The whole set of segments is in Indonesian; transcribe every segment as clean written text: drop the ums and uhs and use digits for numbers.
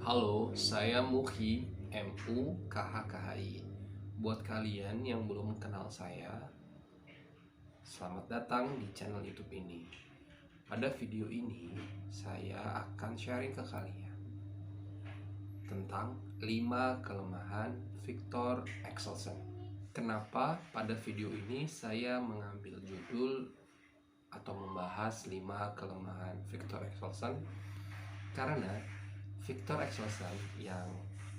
Halo, saya Muhi, MUKHKHI. Buat kalian yang belum kenal saya, selamat datang di channel YouTube ini. Pada video ini, saya akan sharing ke kalian tentang 5 kelemahan Viktor Axelsen. Kenapa pada video ini saya mengambil judul atau membahas 5 kelemahan Viktor Axelsen? Karena Viktor Axelsen yang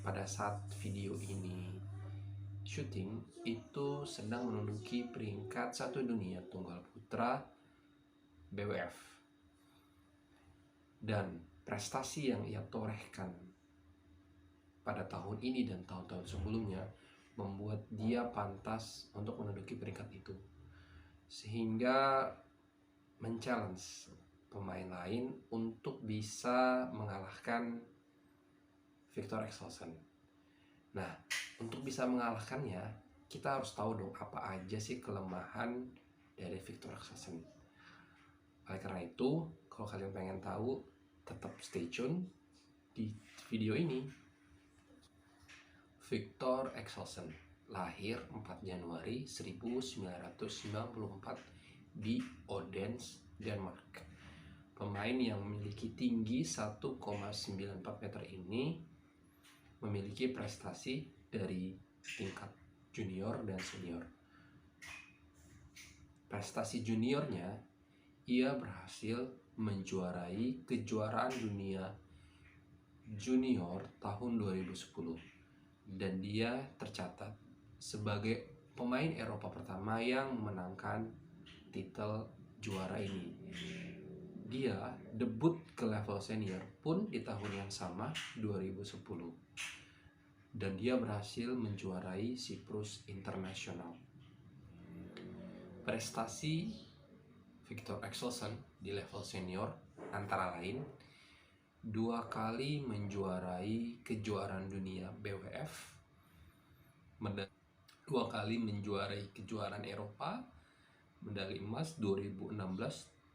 pada saat video ini syuting itu sedang menduduki peringkat 1 dunia tunggal putra BWF, dan prestasi yang ia torehkan pada tahun ini dan tahun-tahun sebelumnya membuat dia pantas untuk menduduki peringkat itu, sehingga men-challenge pemain lain untuk bisa mengalahkan Viktor Axelsen. Nah, untuk bisa mengalahkannya, kita harus tahu dong apa aja sih kelemahan dari Viktor Axelsen. Oleh karena itu, kalau kalian pengen tahu, tetap stay tune di video ini. Viktor Axelsen lahir 4 Januari 1994 di Odense, Denmark. Pemain yang memiliki tinggi 1,94 meter ini memiliki prestasi dari tingkat junior dan senior. Prestasi juniornya, ia berhasil menjuarai kejuaraan dunia junior tahun 2010, dan dia tercatat sebagai pemain Eropa pertama yang memenangkan titel juara ini. Dia debut ke level senior pun di tahun yang sama, 2010, dan dia berhasil menjuarai Cyprus International. Prestasi Viktor Axelsen di level senior antara lain 2 kali menjuarai kejuaraan dunia BWF, 2 kali menjuarai kejuaraan Eropa, medali emas 2016,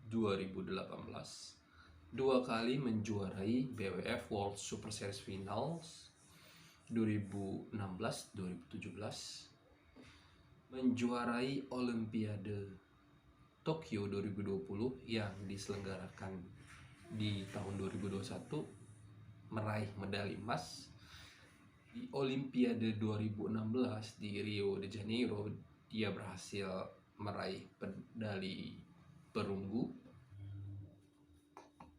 2018, 2 kali menjuarai BWF World Super Series Finals 2016, 2017, menjuarai Olimpiade Tokyo 2020 yang diselenggarakan di tahun 2021, meraih medali emas. Di Olimpiade 2016 di Rio de Janeiro, dia berhasil meraih medali perunggu.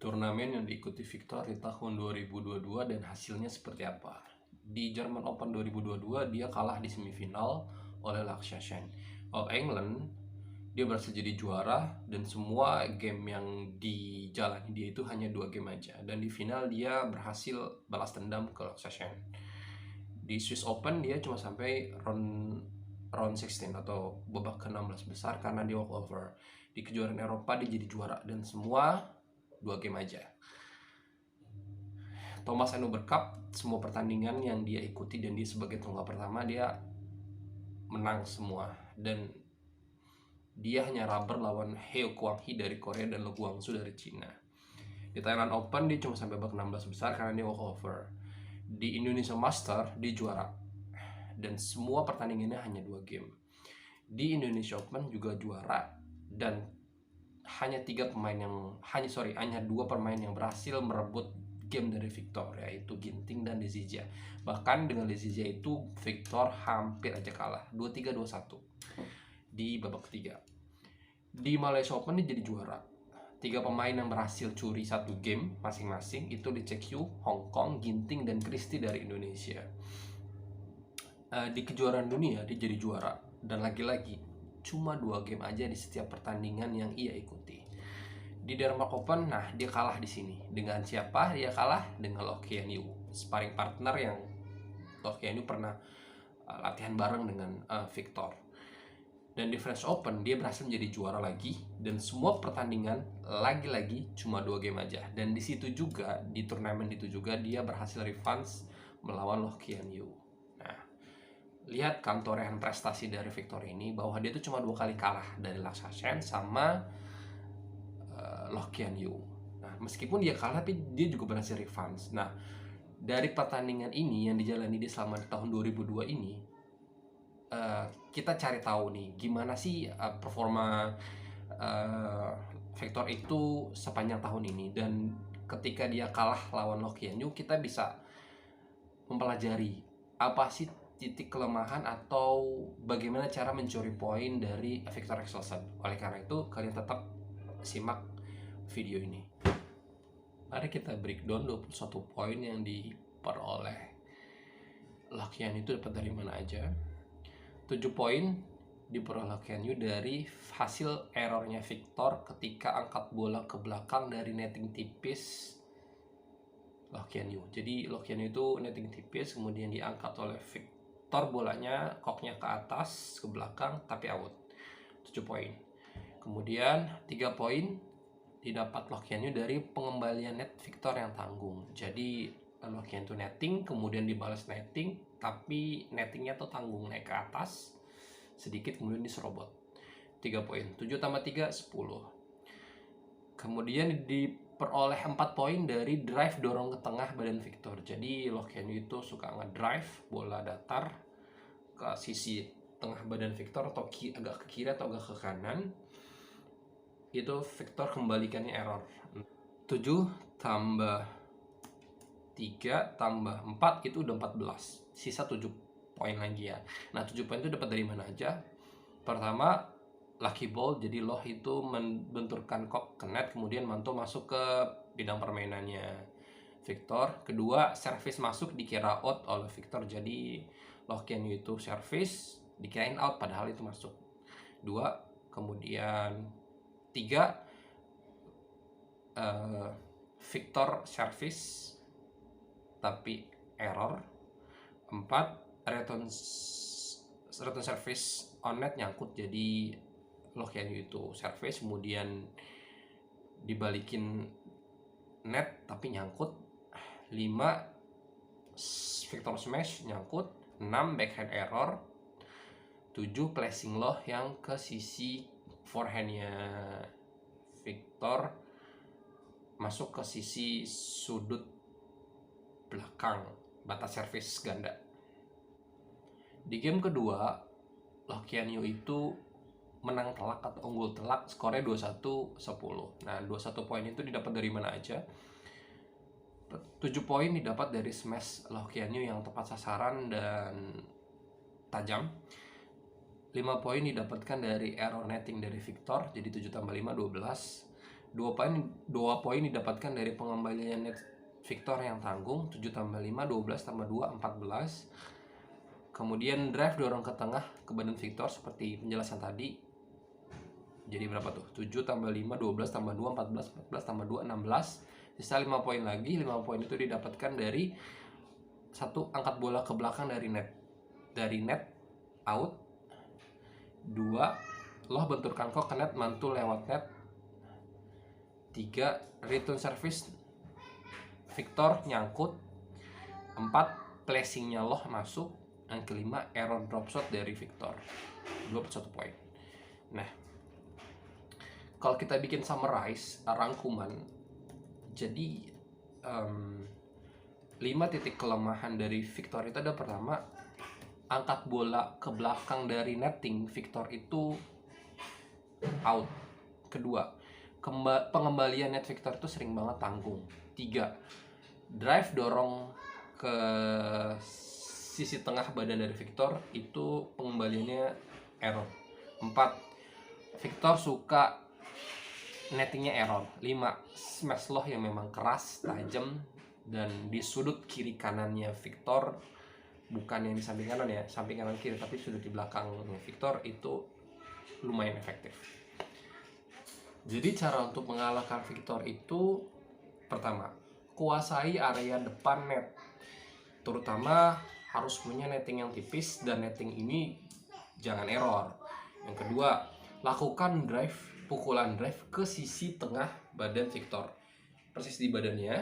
Turnamen yang diikuti Viktor di tahun 2022 dan hasilnya seperti apa? Di German Open 2022 dia kalah di semifinal oleh Lakshya Sen of England. Dia berhasil jadi juara, dan semua game yang dijalani dia itu hanya 2 game aja, dan di final dia berhasil balas dendam ke Lakshya Sen. Di Swiss Open dia cuma sampai round 16 atau babak ke-16 besar karena dia walkover. Di kejuaraan Eropa dia jadi juara, dan semua 2 game aja. Thomas Hannover Cup, semua pertandingan yang dia ikuti dan dia sebagai tunggal pertama dia menang semua, dan dia hanya rubber lawan Heo Kwang-hee dari Korea dan Lo Guangzu dari Cina. Di Thailand Open dia cuma sampai babak 16 besar karena dia walkover. Di Indonesia Master dia juara, dan semua pertandingannya hanya 2 game. Di Indonesia Open juga juara, dan hanya 2 pemain yang berhasil merebut game dari Viktor, yaitu Ginting dan Lezija. Bahkan dengan Lezija itu Viktor hampir aja kalah 2-3, 2-1 di babak ketiga. Di Malaysia Open dia jadi juara. 3 pemain yang berhasil curi 1 game masing-masing itu Lee Cheuk Yu, Hong Kong, Ginting, dan Christie dari Indonesia. Di kejuaraan dunia dia jadi juara, dan lagi-lagi cuma 2 game aja di setiap pertandingan yang ia ikuti. Di Denmark Open, nah dia kalah di sini. Dengan siapa dia kalah? Dengan Loh Kian Yu, sparring partner yang Loh Kian Yu pernah latihan bareng dengan Viktor. Dan di French Open dia berhasil menjadi juara lagi, dan semua pertandingan lagi-lagi cuma 2 game aja. Dan di situ juga, di turnamen itu juga dia berhasil revanche melawan Loh Kian Yu. Nah, lihat kan torehan prestasi dari Viktor ini, bahwa dia tuh cuma 2 kali kalah dari Lakshya Sen sama Loh Kian Yu. Nah, meskipun dia kalah tapi dia juga berhasil revanche. Nah, Dari pertandingan ini yang dijalani di selama tahun 2002 ini, kita cari tahu nih gimana sih performa Victor itu sepanjang tahun ini, dan ketika dia kalah lawan Loh Kian Yu, kita bisa mempelajari apa sih titik kelemahan atau bagaimana cara mencuri poin dari Victor Axelsen. Oleh karena itu, kalian tetap simak video ini. Mari kita breakdown 21 poin yang diperoleh Loh Kian Yu itu dapat dari mana aja. 7 poin diperoleh Loh Kian Yu dari hasil errornya Victor ketika angkat bola ke belakang dari netting tipis Loh Kian Yu. Jadi Loh Kian Yu itu netting tipis, kemudian diangkat oleh Victor, bolanya koknya ke atas ke belakang tapi out. 7 poin. Kemudian 3 poin didapat Loh Kian Yu dari pengembalian net Victor yang tanggung. Jadi Loh Kian Yu netting, kemudian dibalas netting, tapi nettingnya tuh tanggung, naik ke atas sedikit kemudian diserobot. 3 poin. 7 tambah 3 10. Kemudian diperoleh 4 poin dari drive dorong ke tengah badan Victor. Jadi Loh Kian Yu itu suka ngedrive bola datar ke sisi tengah badan Victor, atau agak ke kiri atau agak ke kanan. Itu Victor kembalikannya error. 7 tambah 3 tambah 4 itu udah 14. Sisa 7 poin lagi ya. Nah, 7 poin itu dapat dari mana aja? Pertama, lucky ball. Jadi Loh itu membenturkan kok ke net, kemudian mantul masuk ke bidang permainannya Victor. Kedua, service masuk dikira out oleh Victor. Jadi Loh Kian Yu itu service dikirain out padahal itu masuk. 2, kemudian 3, Victor service tapi error. 4, return service on net nyangkut, jadi Loh Kian Yu itu service kemudian dibalikin net tapi nyangkut. 5, Victor smash nyangkut. 6, backhand error. 7, placing Loh yang ke sisi forehandnya Victor masuk ke sisi sudut belakang batas servis ganda. Di game kedua, Loh Kian Yu itu menang telak atau unggul telak, skornya 21-10. Nah, 21 poin itu didapat dari mana aja? 7 poin didapat dari smash Loh Kian Yu yang tepat sasaran dan tajam. 5 poin didapatkan dari error netting dari Victor, jadi 7 tambah 5 12. 2 poin didapatkan dari pengembalian net Victor yang tanggung, 7 tambah 5 12 tambah 2 14. Kemudian drive dorong ke tengah ke badan Victor seperti penjelasan tadi. Jadi berapa tuh? 7 tambah 5 12 tambah 2 14 14 tambah 2 16. Sisa 5 poin lagi. 5 poin itu didapatkan dari 1, angkat bola ke belakang dari net. Dari net out. 2, Loh benturkan kok ke net, mantul lewat net. 3, return service Victor nyangkut. 4, placingnya Loh masuk. Yang kelima, error drop shot dari Victor. 21 poin. Nah, kalau kita bikin summarize, rangkuman, jadi 5 titik kelemahan dari Victor itu ada: pertama, angkat bola ke belakang dari netting Victor itu out. Kedua, pengembalian net Victor itu sering banget tanggung. 3, drive dorong ke sisi tengah badan dari Victor itu pengembaliannya error. 4, Victor suka nettingnya error. 5, smash Loh yang memang keras, tajam, dan di sudut kiri kanannya Victor, bukan yang di samping kanan ya, samping kanan kiri, tapi sudut di belakangnya Victor itu lumayan efektif. Jadi cara untuk mengalahkan Victor itu: pertama, kuasai area depan net, terutama harus punya netting yang tipis dan netting ini jangan error. Yang kedua, lakukan pukulan drive ke sisi tengah badan Victor, persis di badannya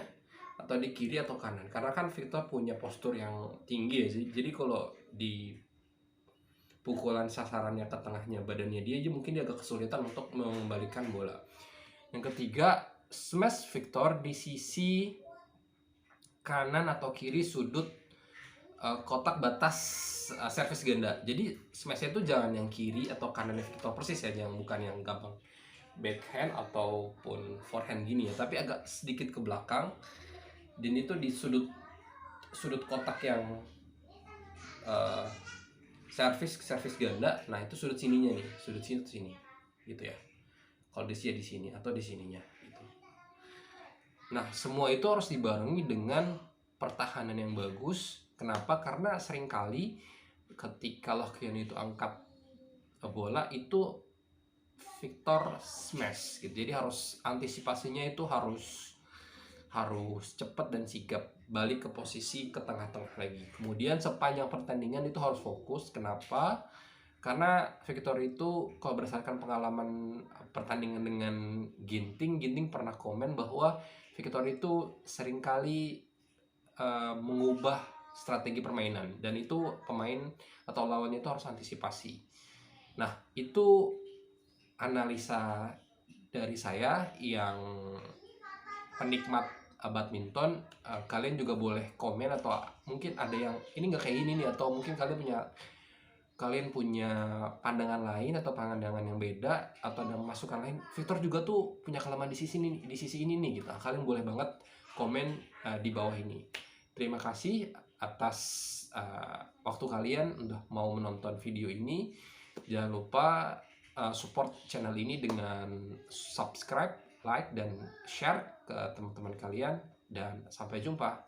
atau di kiri atau kanan, karena kan Victor punya postur yang tinggi ya sih. Jadi kalau di pukulan sasarannya ke tengahnya badannya dia aja, mungkin dia agak kesulitan untuk mengembalikan bola. Yang ketiga, smash Victor di sisi kanan atau kiri sudut kotak batas servis ganda. Jadi smashnya itu jangan yang kiri atau kanan Victor persis ya, yang bukan yang gampang backhand ataupun forehand gini ya, tapi agak sedikit ke belakang, dan itu di sudut kotak yang servis ganda. Nah itu sudut sininya nih, sudut sini gitu ya. Kalau di sini atau di sininya gitu. Nah semua itu harus dibarengi dengan pertahanan yang bagus. Kenapa? Karena seringkali ketika Lohkian itu angkat bola itu Victor smash gitu. Jadi harus antisipasinya itu harus cepat dan sigap, balik ke posisi ke tengah-tengah lagi. Kemudian sepanjang pertandingan itu harus fokus. Kenapa? Karena Victor itu kalau berdasarkan pengalaman pertandingan dengan Ginting pernah komen bahwa Victor itu seringkali mengubah strategi permainan, dan itu pemain atau lawannya itu harus antisipasi. Nah itu analisa dari saya yang penikmat badminton. Kalian juga boleh komen, atau mungkin ada yang ini nggak kayak gini nih, atau mungkin kalian punya pandangan lain atau pandangan yang beda, atau ada masukan lain. Victor juga tuh punya kelemahan di sisi ini nih gitu. Kalian boleh banget komen di bawah ini. Terima kasih atas waktu kalian udah mau menonton video ini. Jangan lupa support channel ini dengan subscribe, like, dan share ke teman-teman kalian. Dan sampai jumpa.